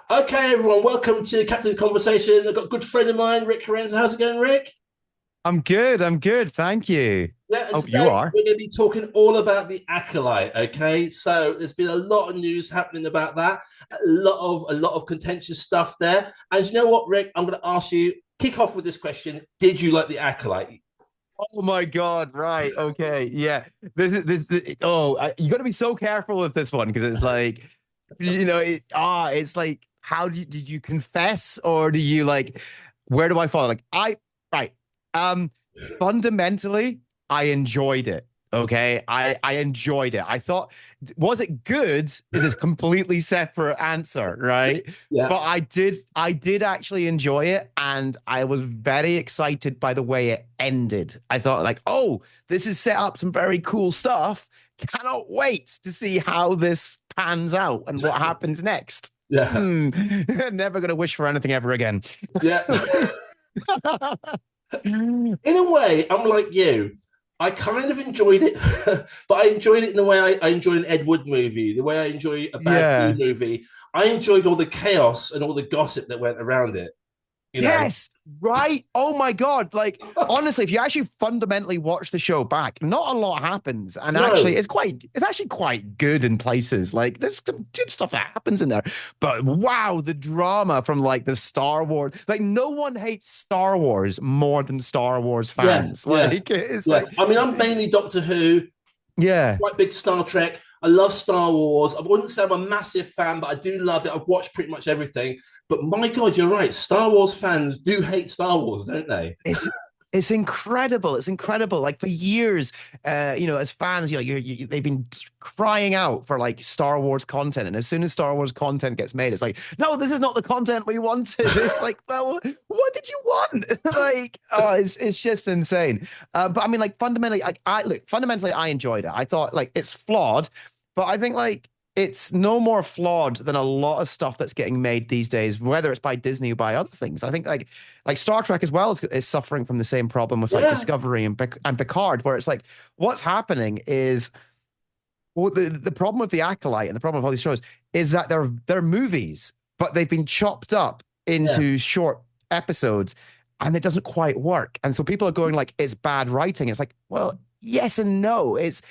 Okay, everyone, welcome to Captain Conversation. I've got a good friend of mine, Rick Carranza. How's it going, Rick? I'm good. I'm good. Thank you. Yeah, and Hope you today are. we're going to be talking all about the Acolyte. Okay, so there's been a lot of news happening about that, a lot of contentious stuff there. And you know what, Rick? I'm going to ask you. Kick off with this question: did you like the Acolyte? Oh my God. Right. Okay. Yeah. You got to be so careful with this one because it's like, it's like, did you confess or do you like, where do I fall? Right. Um, Fundamentally, I enjoyed it. Okay. I enjoyed it. I thought, was it good? Is a completely separate answer, right? Yeah, But I did actually enjoy it, and I was very excited by the way it ended. I thought, like, oh, this has set up some very cool stuff. Cannot wait to see how this pans out and what happens next. yeah, Hmm. Never gonna wish for anything ever again. yeah. In a way, I'm like you. I kind of enjoyed it, but I enjoyed it in the way I enjoy an Ed Wood movie, the way I enjoy a bad B Yeah. movie. I enjoyed all the chaos and all the gossip that went around it. You know, Yes, right. Oh my God. Like, honestly, if you actually fundamentally watch the show back, not a lot happens. And actually, no, it's actually quite good in places. Like, there's some good stuff that happens in there. But wow, the drama from like the Star Wars, like, no one hates Star Wars more than Star Wars yeah, fans. yeah, Like, it's yeah. like, I mean, I'm mainly Doctor Who, yeah. quite big Star Trek. I love Star Wars. I wouldn't say I'm a massive fan, but I do love it. I've watched pretty much everything. But my God, you're right. Star Wars fans do hate Star Wars, don't they? It's it's incredible. It's incredible. Like for years, as fans, they've been crying out for like Star Wars content, and as soon as Star Wars content gets made, it's like, no, this is not the content we wanted. It's like, well, what did you want? Like, oh, it's just insane. But I mean, like fundamentally, fundamentally, I enjoyed it. I thought like it's flawed, but I think like it's no more flawed than a lot of stuff that's getting made these days, whether it's by Disney or by other things. I think like Star Trek as well is suffering from the same problem with like Yeah, Discovery and Picard, where it's like what's happening is well, the problem with the Acolyte and the problem with all these shows is that they're movies, but they've been chopped up yeah, into short episodes, and it doesn't quite work. And so people are going like, it's bad writing. It's like, well, yes and no. It's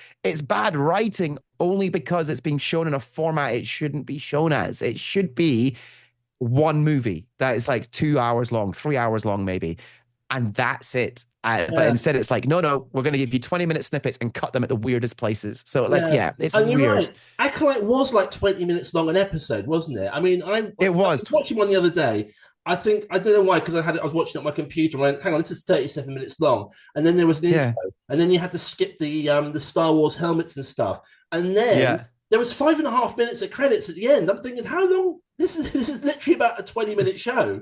bad writing only because it's being shown in a format it shouldn't be shown as. It should be one movie that is like 2 hours long, 3 hours long, maybe. And that's it. But yeah. instead, it's like, no, no, we're going to give you 20-minute snippets and cut them at the weirdest places. So, like, Yeah, yeah, it's and you're weird. right. Acolyte was like 20 minutes long an episode, wasn't it? I mean, I It was was. watching one the other day. I think I don't know why because I was watching it on my computer. And I went, hang on, this is 37 minutes long, and then there was an Yeah. intro, and then you had to skip the Star Wars helmets and stuff, and then Yeah. there was 5.5 minutes of credits at the end. I'm thinking, how long? This is literally about a 20-minute show.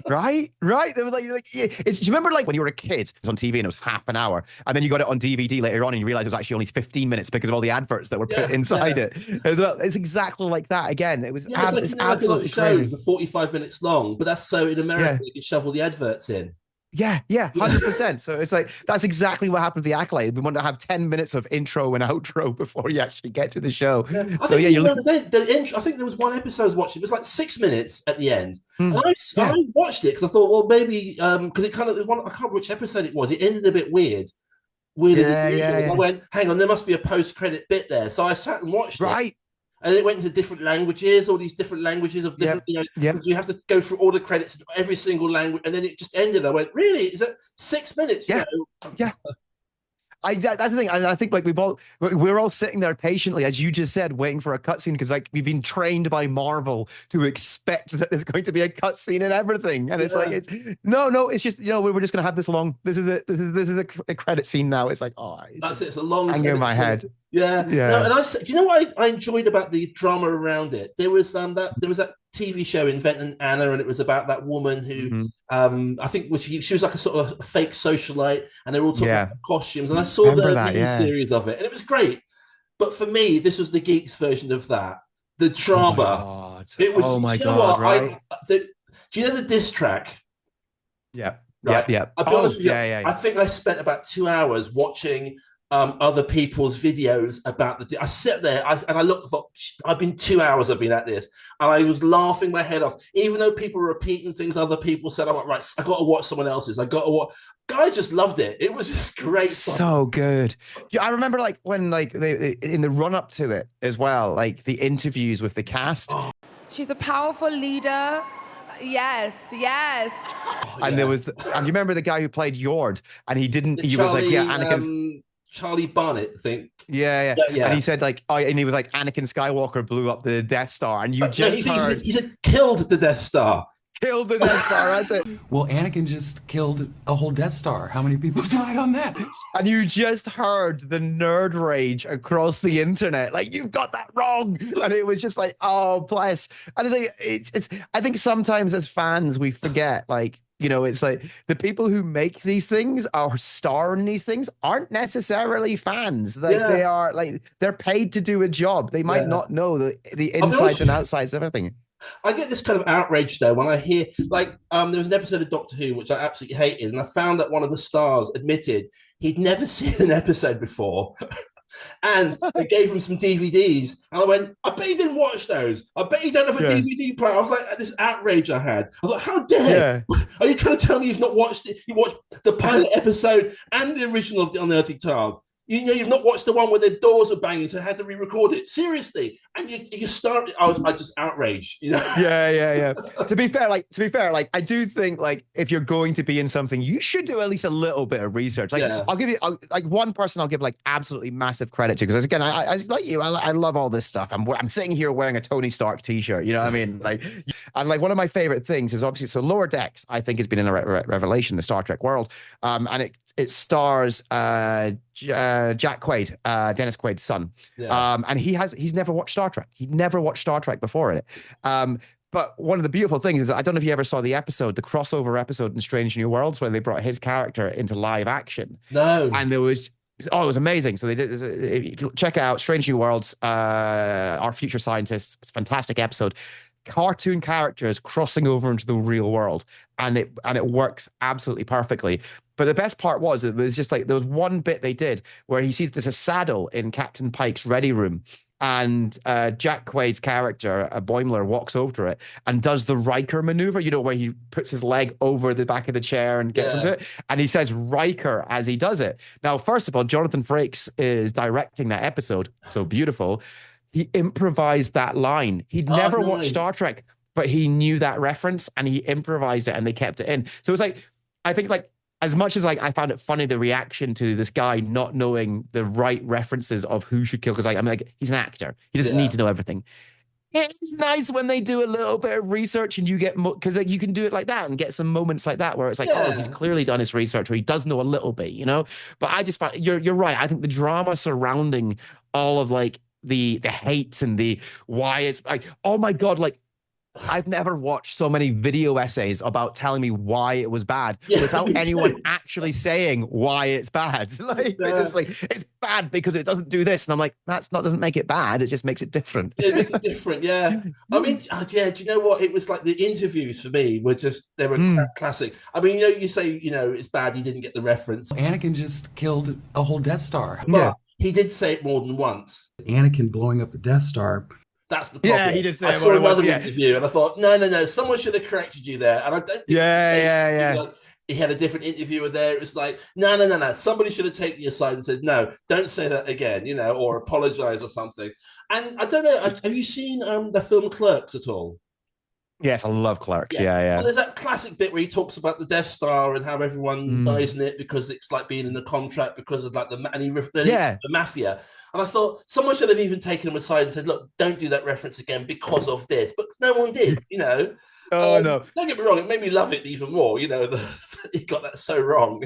Right, right. There was like, yeah. Do you remember like when you were a kid, it was on TV and it was half an hour, and then you got it on DVD later on and you realized it was actually only 15 minutes because of all the adverts that were put Yeah, inside yeah, it as well. It's exactly like that again. yeah. It's like It's like a lot of absolutely shows crazy. are 45 minutes long, but that's so in America Yeah. you can shovel the adverts in. Yeah, yeah, 100%. So it's like that's exactly what happened to the Acolyte. We want to have 10 minutes of intro and outro before you actually get to the show. Yeah, I So think yeah, even you the look. other day, I think there was one episode I was watching. It was like 6 minutes at the end, and I Yeah, watched it because I thought, well, maybe because it kind of one, I can't remember which episode it was. It ended a bit weird, weirder than yeah, yeah, usual. And I yeah. went, hang on, there must be a post-credit bit there. So I sat and watched it, Right. and then it went into different languages, all these different languages of different, Yep. Yep. because you have to go through all the credits in every single language, and then it just ended. I went, really? Is that 6 minutes? Yeah. Yeah. That's the thing. And I think like we're all sitting there patiently, as you just said, waiting for a cutscene because like we've been trained by Marvel to expect that there's going to be a cutscene and everything. And it's like Yeah. it's no, no, it's just we're just gonna have this long. This is it. This is a credit scene now. It's like, oh, it's That's just it. It's a long hanging in credit my scene. head. Yeah. No, Yeah. and do you know what I enjoyed about the drama around it? There was that TV show Inventing Anna, and it was about that woman who Hmm. I think she was like a sort of fake socialite, and they were all talking about Yeah. her costumes. And I saw Remember the that? mini Yeah. series of it, and it was great. But for me, this was the geeks version of that. The Oh my drama. God. It was. Oh Do my you know God. what Right. do you know the diss track? Yep. Right. Yep. Yep. I'll be honest Oh with you. yeah. Yeah. I Yeah. think I spent about 2 hours watching other people's videos about the. I sit there and I looked. I thought, I've been 2 hours. I've been at this, and I was laughing my head off. Even though people were repeating things other people said, I'm like, right, I got to watch someone else's. I got to watch. Guy just loved it. It was just great. So good. Yeah, I remember like when like they in the run up to it as well, like the interviews with the cast. Oh. She's a powerful leader. Yes, yes. Oh, and yeah. there was, and you remember the guy who played Yord, and he didn't. He Charlie, was like, yeah, Anakin's. Charlie Barnett, I think. Yeah. And he said like, and he was like, Anakin Skywalker blew up the Death Star, and you just heard he said killed the Death Star. Killed the Death Star. That's it. Well, Anakin just killed a whole Death Star. How many people died on that? And you just heard the nerd rage across the internet. Like, you've got that wrong. And it was just like, oh, bless. And it's like, it's I think sometimes as fans, we forget, like, you know, it's like the people who make these things or star in these things aren't necessarily fans. Like they are like, they're paid to do a job. They might not know the insides and outsides of everything. I get this kind of outrage though when I hear like there was an episode of Doctor Who which I absolutely hated, and I found that one of the stars admitted he'd never seen an episode before. And they gave him some DVDs, and I went, I bet you didn't watch those. I bet you don't have a DVD player. I was like, this outrage I had. I thought, how dare? Are you trying to tell me you've not watched it? You watched the pilot episode and the original of The Unearthly Child. You know, you've not watched the one where the doors are banging, so I had to re-record it. Seriously. And you start, I just outraged, you know? Yeah. To be fair, like I do think like if you're going to be in something, you should do at least a little bit of research. Like I'll give you like one person I'll give like absolutely massive credit to, because again, I like you, I love all this stuff. I'm sitting here wearing a Tony Stark t-shirt, you know what I mean? Like, and like one of my favorite things is obviously, so Lower Decks, I think has been in a revelation in the Star Trek world. And it stars Jack Quaid, Dennis Quaid's son. And he's never watched Star Trek. He'd never watched Star Trek before it. But one of the beautiful things is, I don't know if you ever saw the crossover episode in Strange New Worlds where they brought his character into live action. No. And it was amazing. So they did, check out Strange New Worlds, Our Future Scientists. It's a fantastic episode. Cartoon characters crossing over into the real world, and it works absolutely perfectly. But the best part was, it was just like there was one bit they did where he sees there's a saddle in Captain Pike's ready room, and Jack Quaid's character, Boimler, walks over to it and does the Riker maneuver, you know, where he puts his leg over the back of the chair and gets into it, and he says Riker as he does it. Now, first of all, Jonathan Frakes is directing that episode, so beautiful. He improvised that line. He'd never watched Star Trek, but he knew that reference and he improvised it, and they kept it in. So it's like, I think like, as much as like I found it funny, the reaction to this guy not knowing the right references of who should kill, because like, I'm like, he's an actor. He doesn't need to know everything. It's nice when they do a little bit of research and you get, because like, you can do it like that and get some moments like that where it's like, oh, he's clearly done his research, or he does know a little bit, you know? But I just find, you're right. I think the drama surrounding all of like the hates and the why it's like, oh my God, like, I've never watched so many video essays about telling me why it was bad without anyone actually saying why it's bad. Like, it's like, it's bad because it doesn't do this. And I'm like, doesn't make it bad. It just makes it different. It makes it different. Yeah. I mean, do you know what? It was like the interviews for me were just, they were classic. I mean, you know, you say, you know, it's bad. He didn't get the reference. Anakin just killed a whole Death Star. But he did say it more than once. Anakin blowing up the Death Star. That's the problem. Yeah, he did say I saw another interview and I thought, no, someone should have corrected you there. And I don't think he had a different interviewer there. It was like, no. Somebody should have taken you aside and said, no, don't say that again, you know, or apologize or something. And I don't know, have you seen the film Clerks at all? Yes, I love Clerks. Yeah. Well, there's that classic bit where he talks about the Death Star and how everyone dies in it because it's like being in the contract because of like the mafia. And I thought someone should have even taken him aside and said, look, don't do that reference again because of this. But no one did, you know. No. Don't get me wrong, it made me love it even more, you know, he got that so wrong.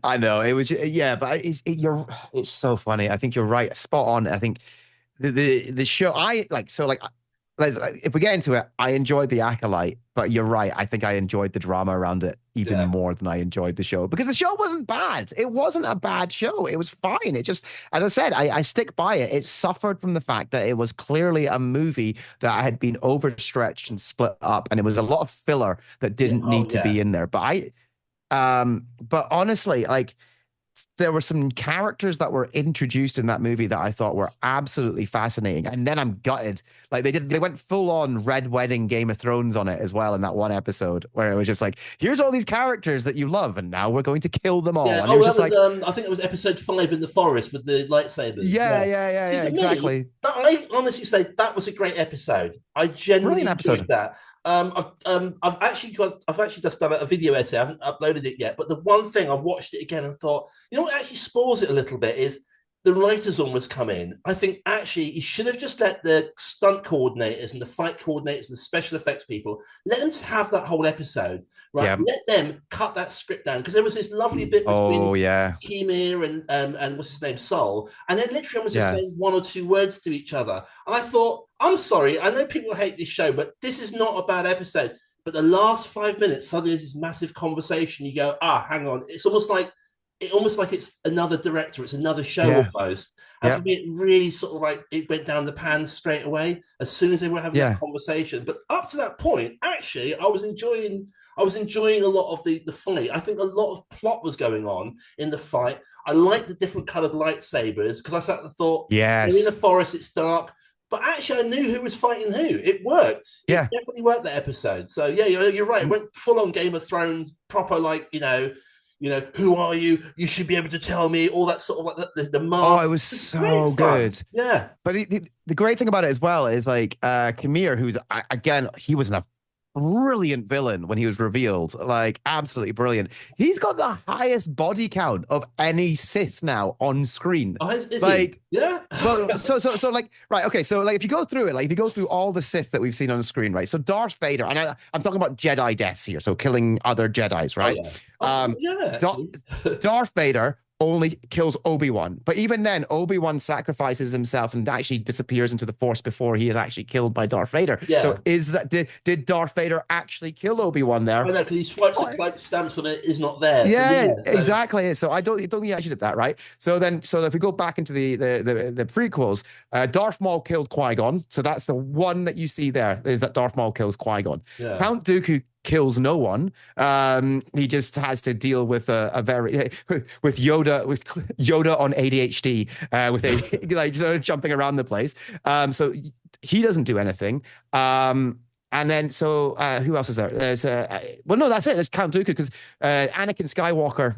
I know, it was, but it's so funny. I think you're right, spot on. I think the show, if we get into it, I enjoyed The Acolyte, but you're right. I think I enjoyed the drama around it even more than I enjoyed the show, because the show wasn't bad. It wasn't a bad show. It was fine. It just, as I said, I stick by it. It suffered from the fact that it was clearly a movie that had been overstretched and split up, and it was a lot of filler that didn't need to be in there. But but honestly, like, there were some characters that were introduced in that movie that I thought were absolutely fascinating. And then I'm gutted. Like they went full on Red Wedding Game of Thrones on it as well in that one episode where it was just like, here's all these characters that you love, and now we're going to kill them all. Yeah. And it was just like, I think it was episode 5 in the forest with the lightsabers. Yeah, exactly. I honestly say that was a great episode. I genuinely enjoyed that. I've actually just done a video essay. I haven't uploaded it yet, but the one thing I watched it again and thought, you know what actually spoils it a little bit is the writers almost come in. I think actually he should have just let the stunt coordinators and the fight coordinators and the special effects people, let them just have that whole episode, right? Yeah. Let them cut that script down, because there was this lovely bit between Kemir and what's his name, Sol, and then literally almost just saying 1 or 2 words to each other. And I thought, I'm sorry, I know people hate this show, but this is not a bad episode. But the last 5 minutes, suddenly there's this massive conversation. You go, hang on. It's almost like it's another director. It's another show almost. And for me, it really sort of like, it went down the pan straight away as soon as they were having that conversation. But up to that point, actually, I was enjoying a lot of the fight. I think a lot of plot was going on in the fight. I liked the different coloured lightsabers, because I sat and thought, they're in the forest, it's dark. But actually, I knew who was fighting who. It worked. It definitely worked, that episode. So yeah, you're right. It went full on Game of Thrones, proper, like, you know, who are you? You should be able to tell me. All that sort of like the mask. Oh, it was so good. Yeah. But the great thing about it as well is like Kemir, who's again, he was a brilliant villain when he was revealed, like absolutely brilliant. He's got the highest body count of any Sith now on screen. Oh, is like, he? Yeah. Well, so like, right, okay, so like if you go through it, like if you go through all the Sith that we've seen on the screen, right? So Darth Vader, and I'm talking about Jedi deaths here, so killing other Jedis, right? Darth Vader only kills Obi-Wan, but even then Obi-Wan sacrifices himself and actually disappears into the Force before he is actually killed by Darth Vader. So did Darth Vader actually kill Obi-Wan there? I know, because he swipes it, like stamps on it, is not there. Exactly. So I don't think he actually did that, right? So if we go back into the prequels, Darth Maul killed Qui-Gon, so that's the one that you see there, is that Darth Maul kills Qui-Gon. Count Dooku kills no one. He just has to deal with with Yoda on ADHD, with like sort of jumping around the place. So he doesn't do anything. And then who else is there? There's that's it. There's Count Dooku, because Anakin Skywalker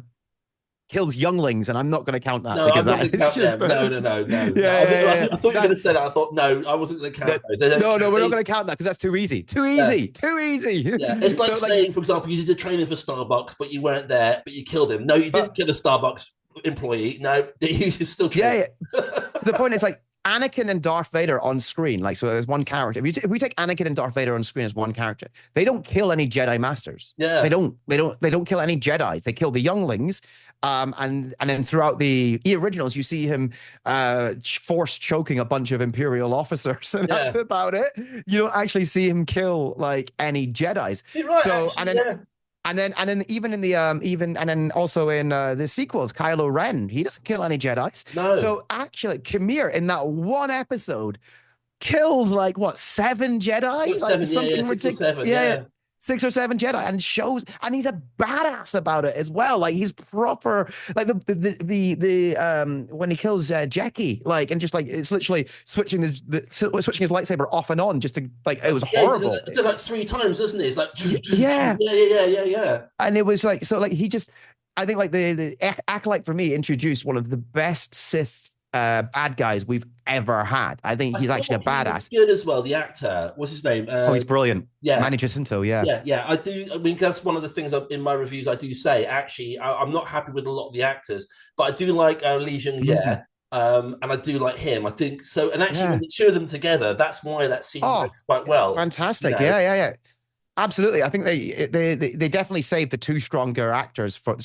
kills younglings, and I'm not going to count that. No, because I'm not going to count just them. No. I thought you were going to say that. I thought, no, I wasn't going to count those. No, we're not going to count that, because that's too easy. Too easy. Yeah, it's like saying, for example, you did the training for Starbucks, but you weren't there, but you killed him. No, you didn't kill a Starbucks employee. No, you still killed him. The point is, like, Anakin and Darth Vader on screen, like, so there's one character. If we take Anakin and Darth Vader on screen as one character, they don't kill any Jedi Masters. Yeah, they don't kill any Jedis. They kill the younglings. And then throughout the originals, you see him force choking a bunch of Imperial officers, and that's about it. You don't actually see him kill like any Jedis. You're right, so actually, and then even in the and then also in the sequels, Kylo Ren, he doesn't kill any Jedis. No. So actually, Kemir in that one episode kills like 7 Jedi, something ridiculous. 6 or 7 Jedi, and he's a badass about it as well. Like, he's proper, like the when he kills Jackie, like, and just like, it's literally switching his lightsaber off and on, just to, like, it was horrible. It did like 3 times, doesn't it? It's like yeah. And it was like, so like, he just, I think like the Acolyte for me introduced one of the best Sith bad guys we've ever had. I think he's actually a badass. He's good as well. The actor, what's his name? He's brilliant. Yeah, Manny Jacinto. Yeah. I do. I mean, that's one of the things in my reviews I do say. Actually, I'm not happy with a lot of the actors, but I do like Li Jing-Ye, and I do like him. I think so. And actually, when the 2 of them together, that's why that scene works quite well. Fantastic. You know? Yeah. Absolutely. I think they definitely saved the 2 strongest actors for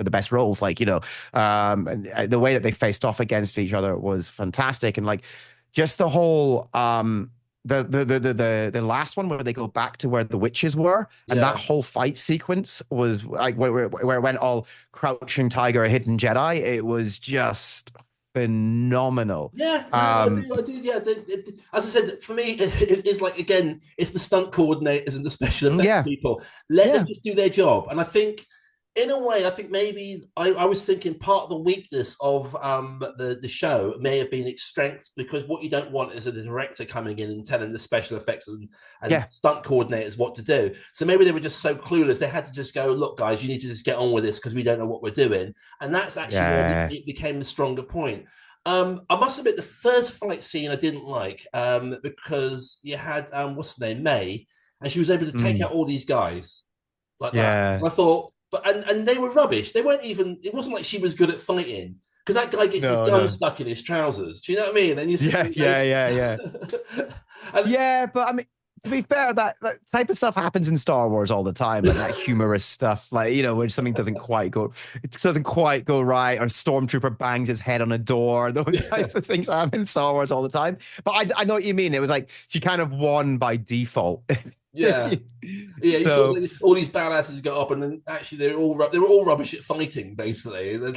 the best roles. Like, you know, and the way that they faced off against each other was fantastic. And like, just the whole the last one where they go back to where the witches were, and that whole fight sequence was like where it went all crouching tiger, hidden Jedi. It was just phenomenal. I do. Yeah, as I said, for me, it's like, again, it's the stunt coordinators and the special effects people. Let them just do their job. And I think in a way, I think maybe I was thinking part of the weakness of the show may have been its strength, because what you don't want is a director coming in and telling the special effects and Yeah. stunt coordinators what to do. So maybe they were just so clueless. They had to just go, look, guys, you need to just get on with this because we don't know what we're doing. And that's actually where Yeah. it became the stronger point. I must admit, the first fight scene I didn't like, because you had, what's her name, May, and she was able to take out all these guys like that. Yeah. And I thought, but and they were rubbish. They weren't even. It wasn't like she was good at fighting, because that guy gets his gun stuck in his trousers. Do you know what I mean? And Yeah. and, Yeah, but I mean, to be fair, that type of stuff happens in Star Wars all the time, like that humorous stuff, like, you know, when something doesn't quite go right, or Stormtrooper bangs his head on a door. Those types of things happen in Star Wars all the time. But I know what you mean. It was like she kind of won by default. Yeah. You saw like all these badasses go up, and then actually they were all rubbish at fighting, basically. Like...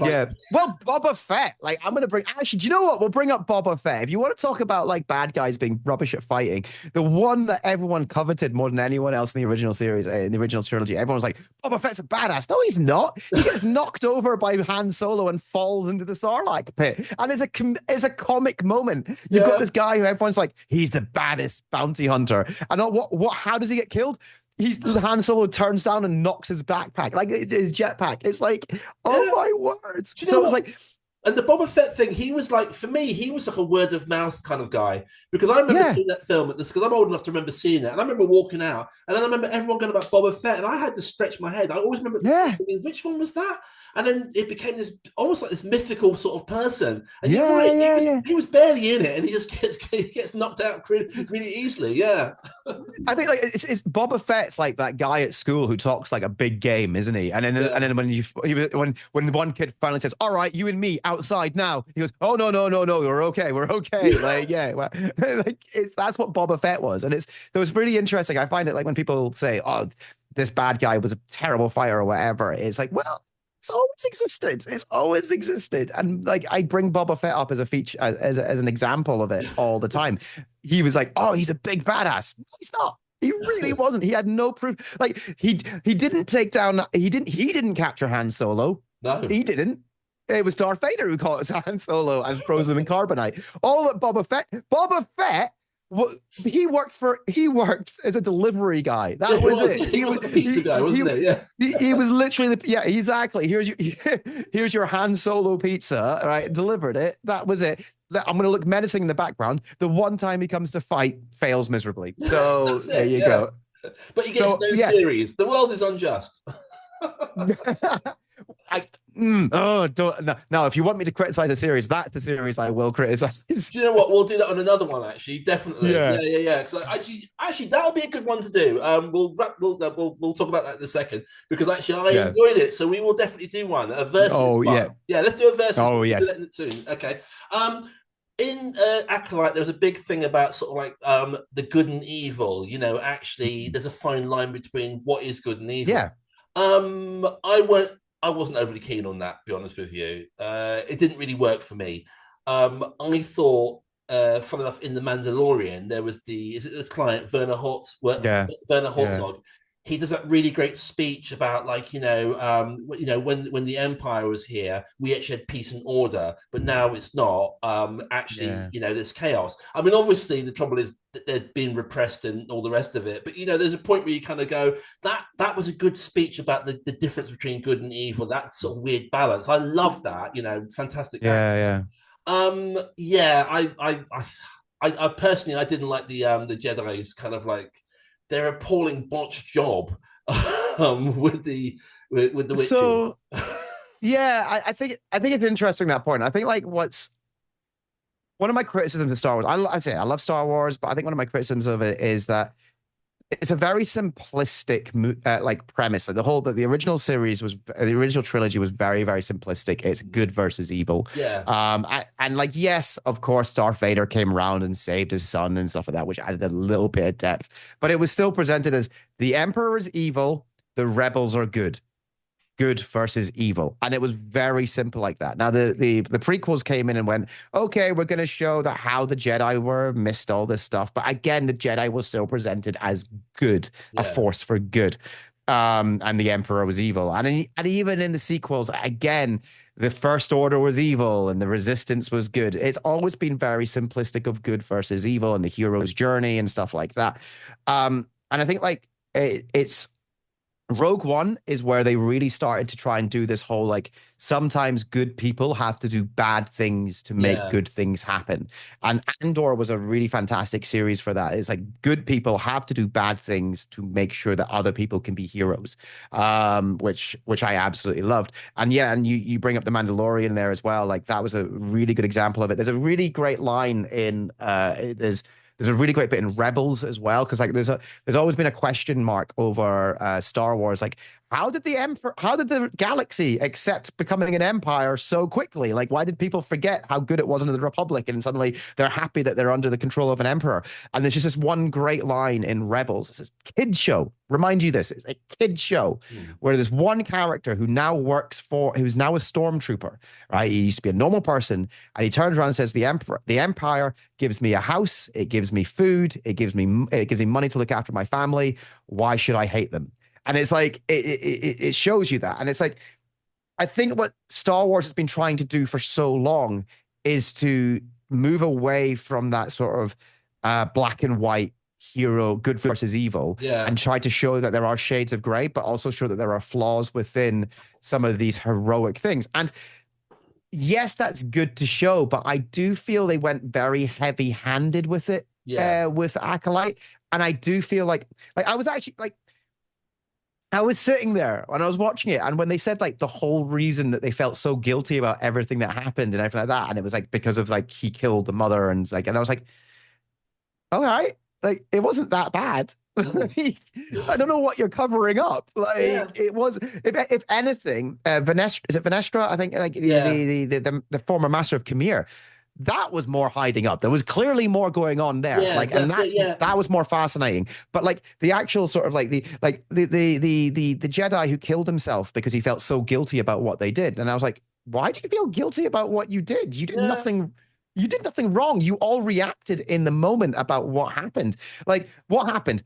Well, Boba Fett. Like, I'm gonna bring. Actually, do you know what? We'll bring up Boba Fett. If you want to talk about like bad guys being rubbish at fighting, the one that everyone coveted more than anyone else in the original series, in the original trilogy, everyone was like, Boba Fett's a badass. No, he's not. He gets knocked over by Han Solo and falls into the Sarlacc pit, and it's a comic moment. You've got this guy who everyone's like, he's the baddest bounty hunter, and what? How does he get killed? Han Solo turns down and knocks his backpack, like his jetpack. It's like, oh my words. So it was like, and the Boba Fett thing, he was like, for me, he was like a word of mouth kind of guy, because I remember seeing that film because I'm old enough to remember seeing it, and I remember walking out, and then I remember everyone going about Boba Fett, and I had to stretch my head. I always remember thinking, which one was that? And then it became this almost like this mythical sort of person. And you're right, he was barely in it, and he just gets knocked out really easily. Yeah, I think like it's Boba Fett's like that guy at school who talks like a big game, isn't he? And then when one kid finally says, "All right, you and me outside now," he goes, "Oh no, we're okay." Like that's what Boba Fett was, and it was really interesting. I find it like when people say, "Oh, this bad guy was a terrible fighter" or whatever. It's like, well, it's always existed. It's always existed. And like, I bring Boba Fett up as a feature, as an example of it all the time. He was like, oh, he's a big badass. No, he's not. He really wasn't. He had no proof. Like he didn't take down. He didn't capture Han Solo. No, he didn't. It was Darth Vader who caught Han Solo and froze him in carbonite. All that Boba Fett. He worked as a delivery guy. That was it. He was like a pizza guy, wasn't he? Yeah. He was literally exactly. Here's your Han Solo pizza, right? Delivered it. That was it. I'm going to look menacing in the background. The one time he comes to fight, fails miserably. So there you go. But he gets his own series. The world is unjust. No, if you want me to criticize a series, that's the series I will criticize. Do you know what? We'll do that on another one, actually. Definitely. Yeah. Because actually, that'll be a good one to do. We'll talk about that in a second, because actually I enjoyed it. So we will definitely do one, a versus. Yeah. Let's do a versus. Oh yes. We'll do that soon. Okay. In Acolyte, there's a big thing about sort of like the good and evil. You know, actually, there's a fine line between what is good and evil. Yeah. I wasn't overly keen on that, to be honest with you. It didn't really work for me. I thought, fun enough, in The Mandalorian, there was the client, Werner Herzog. Yeah. He does that really great speech about, like, when the Empire was here, we actually had peace and order, but now it's not. There's chaos. I mean, obviously, the trouble is that they're being repressed and all the rest of it. But, there's a point where you kind of go, that was a good speech about the difference between good and evil, that sort of weird balance. I love that, fantastic. Yeah. I personally, I didn't like the Jedi's kind of like their appalling botched job with the witches. So I think it's interesting, that point. I think like what's one of my criticisms of Star Wars, I love Star Wars, but I think one of my criticisms of it is that it's a very simplistic premise. Like the original series the original trilogy was very, very simplistic. It's good versus evil. Yeah. And like, yes, of course, Darth Vader came around and saved his son and stuff like that, which added a little bit of depth. But it was still presented as the Emperor is evil, the rebels are good. Good versus evil. And it was very simple like that. Now, the prequels came in and went, okay, we're going to show that how the Jedi missed all this stuff. But again, the Jedi was still presented as good, a force for good. and the Emperor was evil. And even in the sequels, again, the First Order was evil and the Resistance was good. It's always been very simplistic of good versus evil and the hero's journey and stuff like that. And I think like it's Rogue One is where they really started to try and do this whole like sometimes good people have to do bad things to make good things happen. And Andor was a really fantastic series for that. It's like good people have to do bad things to make sure that other people can be heroes, which I absolutely loved. And yeah, and you bring up the Mandalorian there as well. Like that was a really good example of it. There's a really great line in there's a really great bit in Rebels as well, because like there's always been a question mark over Star Wars, like how did the galaxy accept becoming an empire so quickly? Like why did people forget how good it was under the Republic and suddenly they're happy that they're under the control of an emperor? And there's just this one great line in Rebels. It says, "Kid show." Remind you this, it's a kid show where there's one character who's now a stormtrooper, right? He used to be a normal person, and he turns around and says, the empire gives me a house, it gives me food, it gives me money to look after my family. Why should I hate them? And it's like it shows you that. And it's like, I think what Star Wars has been trying to do for so long is to move away from that sort of black and white hero, good versus evil, and try to show that there are shades of gray, but also show that there are flaws within some of these heroic things. And yes, that's good to show, but I do feel they went very heavy-handed with it, with Acolyte. And I do feel like I was actually like, I was sitting there when I was watching it, and when they said like the whole reason that they felt so guilty about everything that happened and everything like that, and it was like because of like he killed the mother, and I was like, all right, like it wasn't that bad. I don't know what you're covering up. Like it was, if anything, Vanestra, is it Vanestra? I think like the former master of Khmer. That was more hiding up. There was clearly more going on there. That was more fascinating. But like the actual sort of like the Jedi who killed himself because he felt so guilty about what they did. And I was like, why do you feel guilty about what you did? You did nothing. You did nothing wrong. You all reacted in the moment about what happened. Like what happened?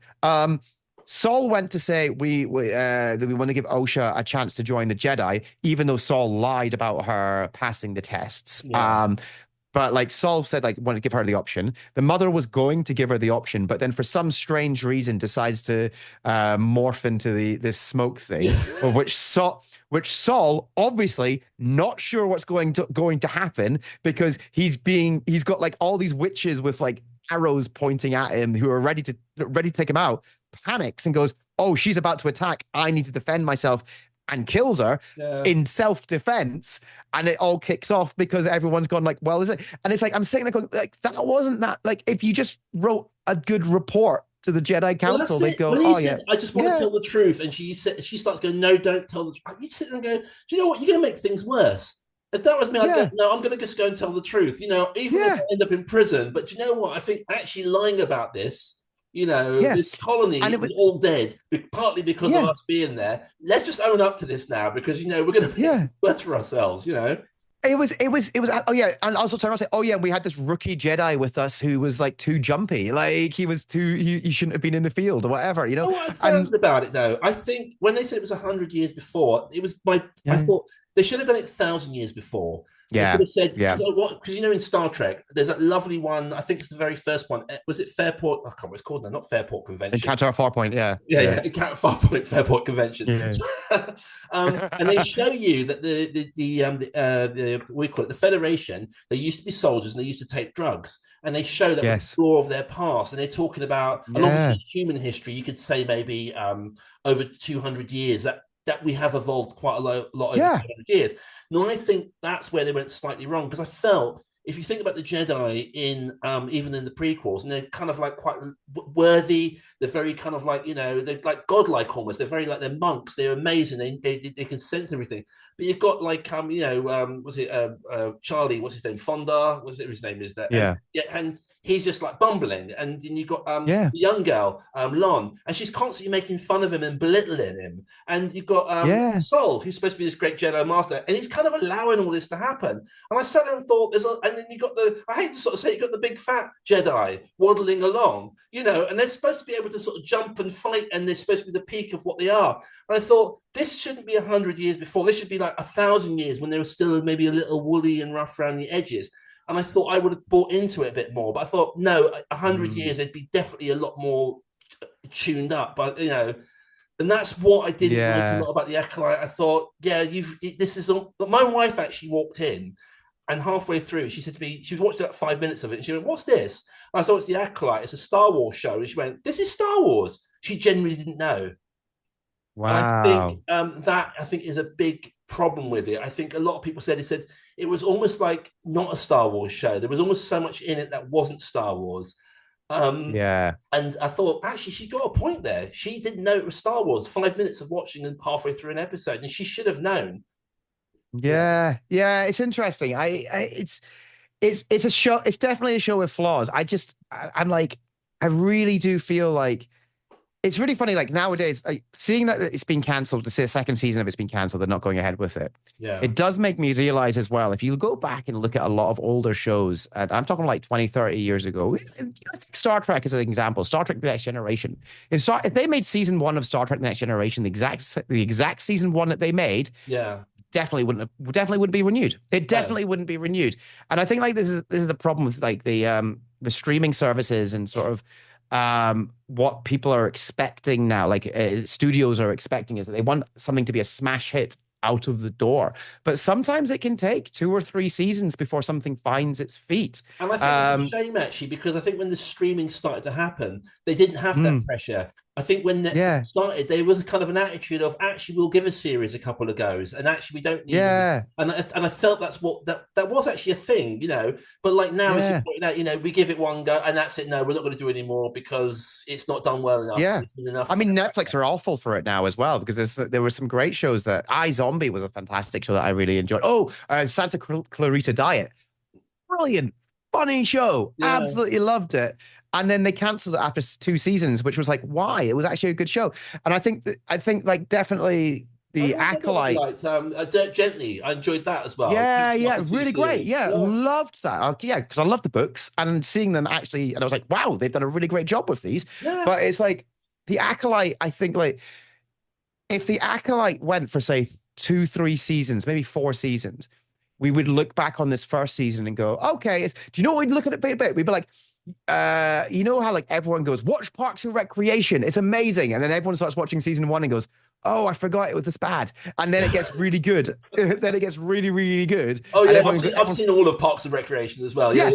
Saul went to say we want to give Osha a chance to join the Jedi, even though Saul lied about her passing the tests. But like Saul said, like wanted to give her the option. The mother was going to give her the option, but then for some strange reason decides to morph into this smoke thing, of which Saul obviously not sure what's going to happen, because he's got like all these witches with like arrows pointing at him who are ready to take him out. Panics and goes, "Oh, she's about to attack. I need to defend myself." And kills her in self-defense, and it all kicks off because everyone's gone like, well, is it? And it's like, I'm sitting there going, like, that wasn't that, like, if you just wrote a good report to the Jedi Council, they'd go, oh yeah, I just want to tell the truth. And she starts going, no, don't tell the truth. You sit there and go, do you know what? You're going to make things worse. If that was me, I'd go, no, I'm going to just go and tell the truth. You know, even if I end up in prison. But do you know what? I think actually lying about this, you know, this colony is all dead, partly because of us being there. Let's just own up to this now, because, you know, we're going to make it worse for ourselves, you know. It was, oh yeah. And also turn around and say, oh yeah, we had this rookie Jedi with us who was like too jumpy. Like he shouldn't have been in the field or whatever, you know. What I found about it though, I think when they said it was 100 years before, it was I thought they should have done it 1,000 years before. They could have said, because you know in Star Trek, there's that lovely one. I think it's the very first one. Was it Fairport? I can't remember what it's called now. Not Fairport Convention. Encounter at Farpoint, Encounter Farpoint, Fairport Convention. And they show you that the Federation. They used to be soldiers and they used to take drugs. And they show that was the flaw of their past. And they're talking about, and obviously human history. You could say maybe over 200 years that we have evolved quite a lot over 200 years. Now, I think that's where they went slightly wrong, because I felt, if you think about the Jedi in even in the prequels, and they're kind of like quite worthy, they're very kind of like, you know, they're like godlike almost. They're very like, they're monks. They're amazing. They can sense everything. But you've got like was it Charlie? What's his name? Fonda. What's his name? Is that? And he's just like bumbling. And then you've got Yeah. the young girl, Lon, and she's constantly making fun of him and belittling him. And you've got Yeah. Sol, who's supposed to be this great Jedi Master, and he's kind of allowing all this to happen. And I sat there and thought, and then you got I hate to sort of say, you got the big fat Jedi waddling along, and they're supposed to be able to sort of jump and fight, and they're supposed to be the peak of what they are. And I thought, this shouldn't be 100 years before. This should be like 1,000 years when they were still maybe a little woolly and rough around the edges. And I thought I would have bought into it a bit more, but I thought, no, 100 years, they'd be definitely a lot more tuned up. But, and that's what I didn't like a lot about the Acolyte. I thought, this is my wife actually walked in, and halfway through, she said to me, she was watching about 5 minutes of it, and she went, "What's this?" And I thought, "It's the Acolyte. It's a Star Wars show." And she went, "This is Star Wars." She genuinely didn't know. Wow. And I think is a big problem with it. I think a lot of people said it was almost like not a Star Wars show. There was almost so much in it that wasn't Star Wars. And I thought, actually, she got a point there. She didn't know it was Star Wars. 5 minutes of watching and halfway through an episode, and she should have known. Yeah, it's interesting. It's a show. It's definitely a show with flaws. I'm like, I really do feel like it's really funny. Like nowadays, seeing that it's been cancelled, to say a second season of it's been cancelled, they're not going ahead with it. Yeah, it does make me realize as well. If you go back and look at a lot of older shows, and I'm talking like 20, 30 years ago, take Star Trek as an example. Star Trek: The Next Generation. If they made season 1 of Star Trek: The Next Generation, the exact season 1 that they made, definitely wouldn't be renewed. It definitely wouldn't be renewed. And I think like this is the problem with like the streaming services and sort of what people are expecting now, like studios are expecting, is that they want something to be a smash hit out of the door. But sometimes it can take 2 or 3 seasons before something finds its feet. And I think it's a shame, actually, because I think when the streaming started to happen, they didn't have that pressure. I think when Netflix started, there was a kind of an attitude of, actually, we'll give a series a couple of goes, and actually we don't need them. And I felt that's what that was actually a thing, But like now, it's just, we give it one go, and that's it. No, we're not going to do any more because it's not done well enough. Yeah, it's been enough. I mean, Netflix are awful for it now as well, because there were some great shows. That iZombie was a fantastic show that I really enjoyed. Santa Clarita Diet, brilliant, funny show. Absolutely loved it. And then they cancelled it after 2 seasons, which was like, why? It was actually a good show. And I think like definitely the Acolyte. Dirt Gently. I enjoyed that as well. Yeah, really great. Yeah, loved that. Because I love the books, and seeing them actually, and I was like, wow, they've done a really great job with these. Yeah. But it's like the Acolyte, I think like if the Acolyte went for say 2, 3 seasons, maybe 4 seasons, we would look back on this first season and go, okay, do you know what we'd look at it a bit? We'd be like, you know how like everyone goes, watch Parks and Recreation, it's amazing, and then everyone starts watching season 1 and goes, oh, I forgot it was this bad, and then it gets really good. Then it gets really, really good. Oh yeah, I've seen all of Parks and Recreation as well. Yeah.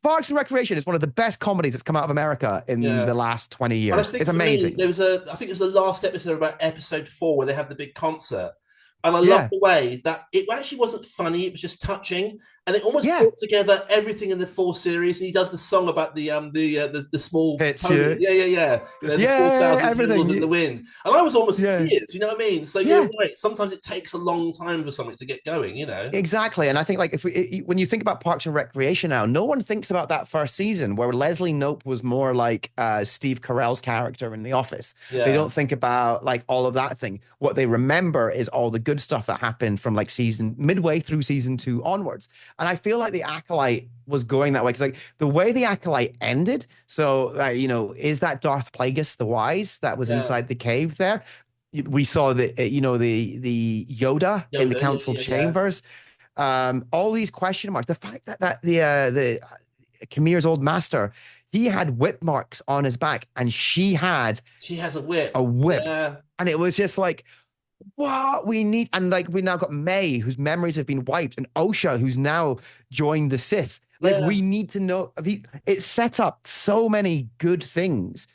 Parks and Recreation is one of the best comedies that's come out of America in the last 20 years. It's amazing. I think it was the last episode, about episode 4, where they had the big concert. And I love the way that it actually wasn't funny; it was just touching, and it almost brought together everything in the 4 series. And he does the song about the small hits, pony. The 4,000 jewels in the wind, and I was almost in tears. You know what I mean? So you're right. Sometimes it takes a long time for something to get going. Exactly. And I think like when you think about Parks and Recreation now, no one thinks about that first season where Leslie Knope was more like Steve Carell's character in The Office. They don't think about like all of that thing. What they remember is all the good stuff that happened from like midway through season 2 onwards. And I feel like the Acolyte was going that way, because like the way the Acolyte ended, so is that Darth Plagueis the Wise that was inside the cave there? We saw the Yoda in the council chambers. All these question marks. The fact that the Kamir's old master, he had whip marks on his back, and she has a whip. And it was just like, what we need. And like we now got May, whose memories have been wiped, and Osha, who's now joined the Sith. Like we need to know. It set up so many good things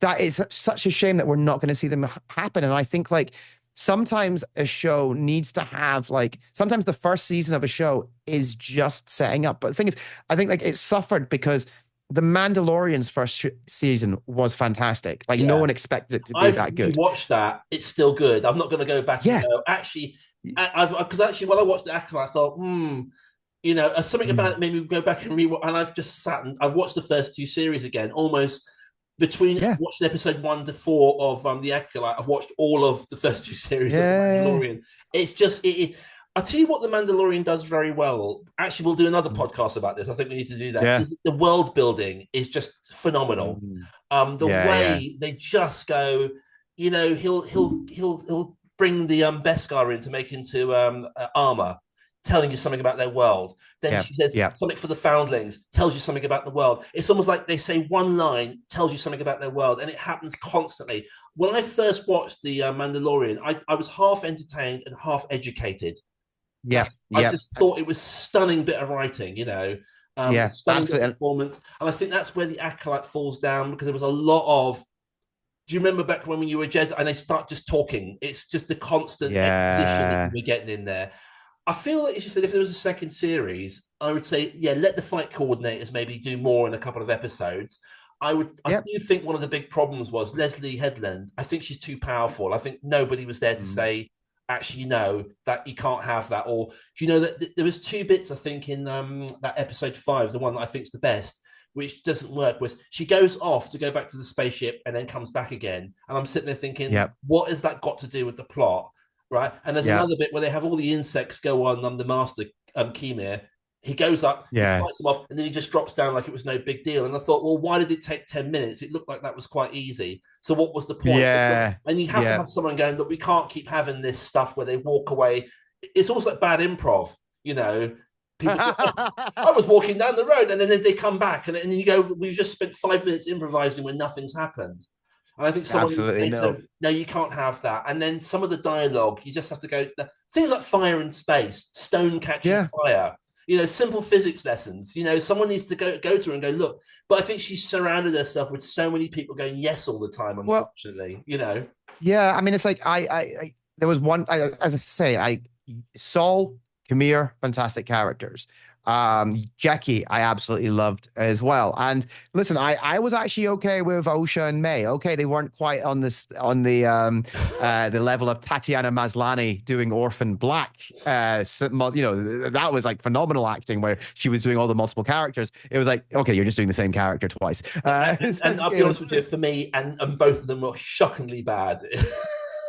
that it's such a shame that we're not going to see them happen. And I think like sometimes a show needs to have like, sometimes the first season of a show is just setting up. But the thing is, I think like it suffered because The Mandalorian's first season was fantastic. Like no one expected it to be that good. You watched that; it's still good. I'm not going to go back. And go, actually, because when I watched the Acolyte, I thought, You know, something about it made me go back and rewatch. And I've just sat and I've watched the first two series again, almost between watching episode 1 to 4 of the Acolyte. I've watched all of the first two series of the Mandalorian. It's just I'll tell you what the Mandalorian does very well. Actually, we'll do another podcast about this. I think we need to do that. Yeah. The world building is just phenomenal. The way they just go, you know, he'll bring the Beskar in to make into armor, telling you something about their world. Then she says something for the foundlings, tells you something about the world. It's almost like they say one line, tells you something about their world, and it happens constantly. When I first watched the Mandalorian, I was half entertained and half educated. I just thought it was stunning bit of writing, you know. Stunning bit of performance. And I think that's where the Acolyte falls down, because there was a lot of, do you remember back when you were Jedi and they start just talking? It's just the constant exposition that we're getting in there. I feel like, as you said, if there was a second series, I would say, let the fight coordinators maybe do more in a couple of episodes. I do think one of the big problems was Leslie Headland. I think she's too powerful. I think nobody was there to say, actually, no, that you can't have that. Or do you know that there was 2 bits, I think, in that episode 5, the one that I think is the best, which doesn't work, was she goes off to go back to the spaceship and then comes back again. And I'm sitting there thinking, what has that got to do with the plot? Right. And there's another bit where they have all the insects go on the master, Kemir. He goes up, he fights them off, and then he just drops down like it was no big deal. And I thought, well, why did it take 10 minutes? It looked like that was quite easy. So what was the point? And you have to have someone going, look, we can't keep having this stuff where they walk away. It's almost like bad improv, you know. People I was walking down the road and then they come back and then you go, we've just spent 5 minutes improvising when nothing's happened. And I think someone would say to them, no, you can't have that. And then some of the dialogue, you just have to go, things like fire in space, stone catching fire, you know, simple physics lessons. You know, someone needs to go to her and go, look. But I think she's surrounded herself with so many people going yes all the time, unfortunately, you know. Yeah, I mean, it's like I there was one, as I say, Saul, Kemir, fantastic characters. Jackie, I absolutely loved as well. And listen, I was actually okay with Osha and May. Okay, they weren't quite on the level of Tatiana Maslany doing Orphan Black. You know, that was like phenomenal acting where she was doing all the multiple characters. It was like, okay, you're just doing the same character twice. And I'll be honest with you, for me, and both of them were shockingly bad.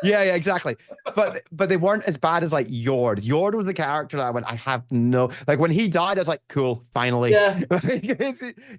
Yeah, exactly. But they weren't as bad as like Yord. Yord was the character that I went, I have no, like when he died, I was like, cool, finally. Yeah.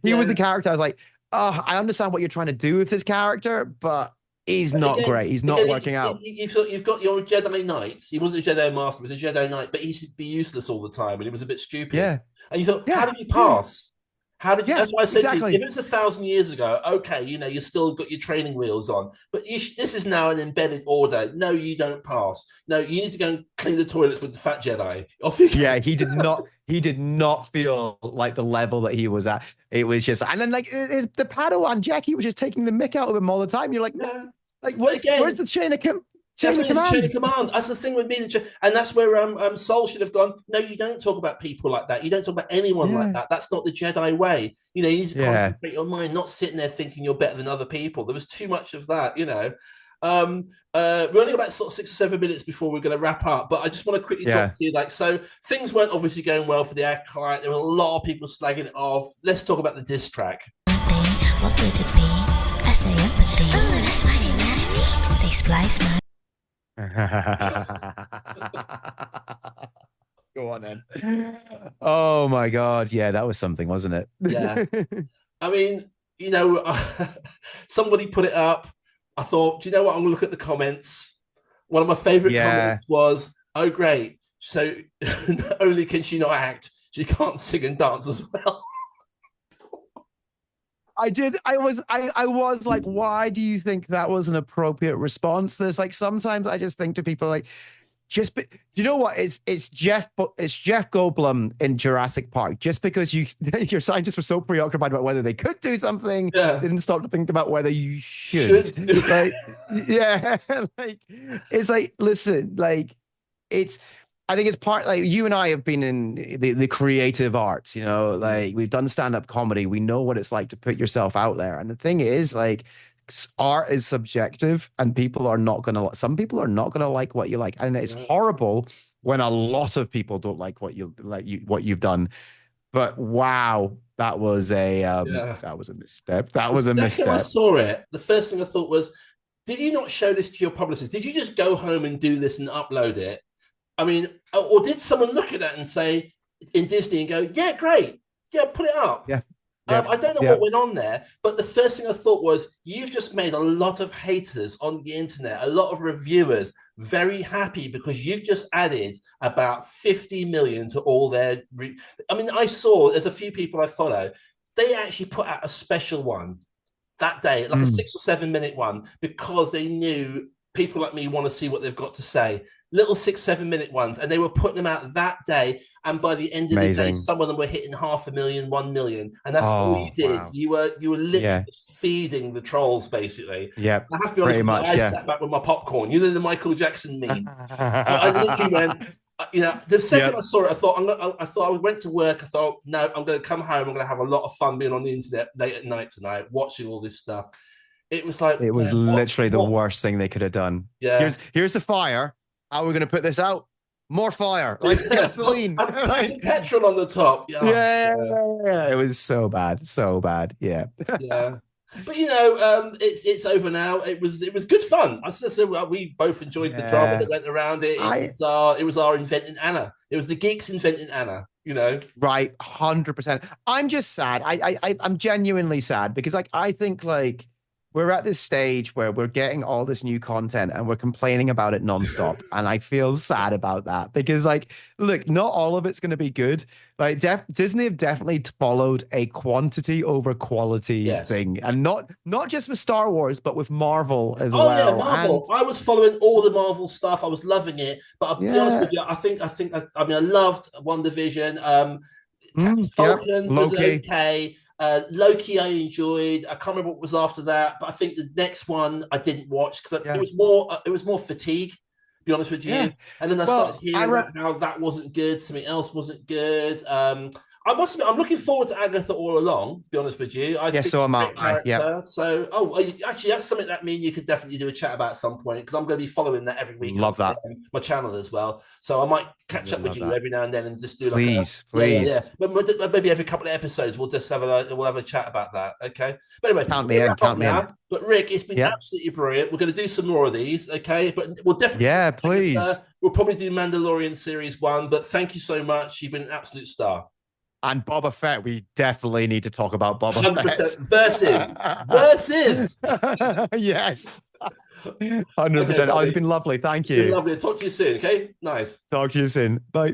He was the character. I was like, oh, I understand what you're trying to do with this character, but he's not great. He's not working out. You've got your Jedi Knight. He wasn't a Jedi Master, he was a Jedi Knight, but he should be useless all the time, and he was a bit stupid. Yeah. And you thought, how did you pass? How did you? That's why I said to you, if it's 1,000 years ago, okay, you know, you still got your training wheels on, but this is now an embedded order. No, you don't pass. No, you need to go and clean the toilets with the fat Jedi. Off you go. Yeah, he did not. He did not feel like the level that he was at. It was just, and then like the Padawan Jackie was just taking the mick out of him all the time. You're like, where's the chain of command? Chain of command. That's the thing with me, and that's where Sol should have gone. No, you don't talk about people like that. You don't talk about anyone like that. That's not the Jedi way. You know, you need to concentrate your mind, not sitting there thinking you're better than other people. There was too much of that, you know. We're only about sort of 6 or 7 minutes before we're going to wrap up, but I just want to quickly talk to you. Like, so things weren't obviously going well for the Acolyte. There were a lot of people slagging it off. Let's talk about the diss track. What would it be? I say empathy. Oh, that's why they mad at me. They splice my. Go on then. Oh my God. Yeah, that was something, wasn't it? Yeah. I mean, you know, somebody put it up. I thought, do you know what? I'm going to look at the comments. One of my favorite comments was, oh, great. So not only can she not act, she can't sing and dance as well. I was like, why do you think that was an appropriate response? There's like, sometimes I just think to people like, you know what? It's Jeff Goldblum in Jurassic Park. Just because your scientists were so preoccupied about whether they could do something, didn't stop to think about whether you should. Like, like it's like, listen, like I think it's part, like, you and I have been in the creative arts, you know, like we've done stand-up comedy. We know what it's like to put yourself out there. And the thing is, like, art is subjective, and people are not gonna. Some people are not gonna like what you like, and it's horrible when a lot of people don't like what you've done. But wow, that was a misstep. That was a The second I misstep. saw it, the first thing I thought was, did you not show this to your publicist? Did you just go home and do this and upload it? I mean, or did someone look at that and say in Disney and go, yeah, great, yeah, put it up? Yeah. I don't know what went on there, but the first thing I thought was, you've just made a lot of haters on the internet, a lot of reviewers very happy because you've just added about 50 million to all their. I mean, I saw there's a few people I follow, they actually put out a special one that day, like a 6 or 7 minute one, because they knew people like me want to see what they've got to say. Little 6, 7 minute ones, and they were putting them out that day. And by the end of the day, some of them were hitting 500,000, 1 million, and that's all you did. Wow. You were literally feeding the trolls, basically. Yeah, I have to be honest with you, I sat back with my popcorn. You know the Michael Jackson meme. I literally went. You know, the second I saw it, I thought I went to work. I thought, no, I'm going to come home. I'm going to have a lot of fun being on the internet late at night tonight, watching all this stuff. It was like literally the worst thing they could have done. Yeah, here's the fire. How are we going to put this out? More fire, like gasoline, and petrol on the top. Yeah, it was so bad. Yeah. But you know, it's over now. It was good fun. I said we both enjoyed the drama that went around it. It was our inventing Anna. It was the geeks inventing Anna. You know, right? 100%. I'm just sad. I'm genuinely sad because I think we're at this stage where we're getting all this new content and we're complaining about it nonstop. And I feel sad about that because look, not all of it's going to be good. Disney have definitely followed a quantity over quality thing. And not just with Star Wars, but with Marvel as well. Yeah, Marvel. I was following all the Marvel stuff. I was loving it. But I'll be honest with you, I loved WandaVision. Falcon was okay. Loki I enjoyed. I can't remember what was after that, but I think the next one I didn't watch because it was more fatigue, to be honest with you. And then I started hearing about how that wasn't good, something else wasn't good. I must admit, I'm looking forward to Agatha all along, to be honest with you. So am I. Yeah. So, actually, that's something that me and you could definitely do a chat about at some point because I'm going to be following that every week. Love that. On my channel as well. So I might catch up with you every now and then and just do please. But maybe every couple of episodes we'll just have a chat about that. Okay. But anyway, count me in. But Rick, it's been absolutely brilliant. We're going to do some more of these. Okay. But we'll definitely please. We'll probably do Mandalorian series 1. But thank you so much. You've been an absolute star. And Boba Fett, we definitely need to talk about Boba Fett. Versus. Yes. 100%. It's been lovely. Thank you. It's been lovely. Talk to you soon, okay? Nice. Talk to you soon. Bye.